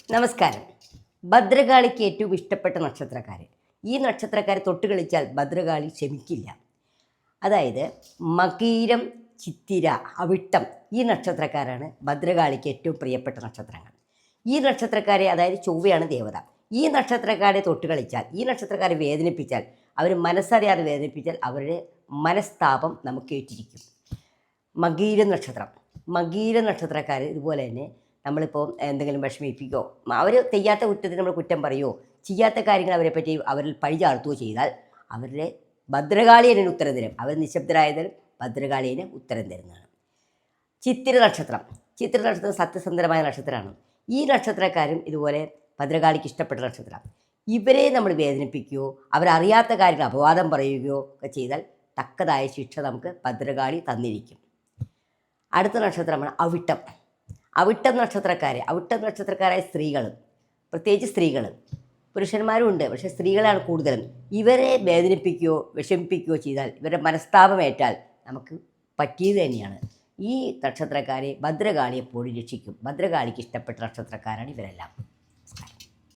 നമസ്കാരം. ഭദ്രകാളിക്ക് ഏറ്റവും ഇഷ്ടപ്പെട്ട നക്ഷത്രക്കാർ. ഈ നക്ഷത്രക്കാരെ തൊട്ട് കളിച്ചാൽ ഭദ്രകാളി ക്ഷമിക്കില്ല. അതായത് മകീരം, ചിത്തിര, അവിട്ടം ഈ നക്ഷത്രക്കാരാണ് ഭദ്രകാളിക്ക് ഏറ്റവും പ്രിയപ്പെട്ട നക്ഷത്രങ്ങൾ. ഈ നക്ഷത്രക്കാരെ, അതായത് ചൊവ്വയാണ് ദേവത, ഈ നക്ഷത്രക്കാരെ തൊട്ട് കളിച്ചാൽ, ഈ നക്ഷത്രക്കാരെ വേദനിപ്പിച്ചാൽ, അവർ മനസ്സറിയാതെ വേദനിപ്പിച്ചാൽ അവരുടെ മനസ്താപം നമുക്ക് ഏറ്റിരിക്കും. മകീര നക്ഷത്രക്കാർ ഇതുപോലെ തന്നെ നമ്മളിപ്പോൾ എന്തെങ്കിലും വിഷമിപ്പിക്കുകയോ അവർ ചെയ്യാത്ത കുറ്റത്തിന് നമ്മൾ കുറ്റം പറയുകയോ ചെയ്യാത്ത കാര്യങ്ങൾ അവരെ പറ്റി അവരിൽ പഴി ചാർത്തുകയോ ചെയ്താൽ അവരുടെ ഭദ്രകാളിയതിന് ഉത്തരം തരും. അവർ നിശബ്ദരായതിനും ഭദ്രകാളിയന് ഉത്തരം തരുന്നതാണ്. ചിത്തിര നക്ഷത്രം സത്യസന്ധരമായ നക്ഷത്രമാണ്. ഈ നക്ഷത്രക്കാരും ഇതുപോലെ ഭദ്രകാളിക്ക് ഇഷ്ടപ്പെട്ട നക്ഷത്രമാണ്. ഇവരെ നമ്മൾ വേദനിപ്പിക്കുകയോ അവരറിയാത്ത കാര്യങ്ങൾ അപവാദം പറയുകയോ ഒക്കെ ചെയ്താൽ തക്കതായ ശിക്ഷ നമുക്ക് ഭദ്രകാളി തന്നിരിക്കും. അടുത്ത നക്ഷത്രമാണ് അവിട്ടം നക്ഷത്രക്കാരായ സ്ത്രീകൾ, പ്രത്യേകിച്ച് സ്ത്രീകൾ, പുരുഷന്മാരും ഉണ്ട്, പക്ഷേ സ്ത്രീകളാണ് കൂടുതലും. ഇവരെ വേദനിപ്പിക്കുകയോ വിഷമിപ്പിക്കുകയോ ചെയ്താൽ, ഇവരുടെ മനസ്താപമേറ്റാൽ നമുക്ക് പറ്റിയത് തന്നെയാണ്. ഈ നക്ഷത്രക്കാരെ ഭദ്രകാളി എപ്പോഴും രക്ഷിക്കും. ഭദ്രകാളിക്ക് ഇഷ്ടപ്പെട്ട നക്ഷത്രക്കാരാണ് ഇവരെല്ലാം.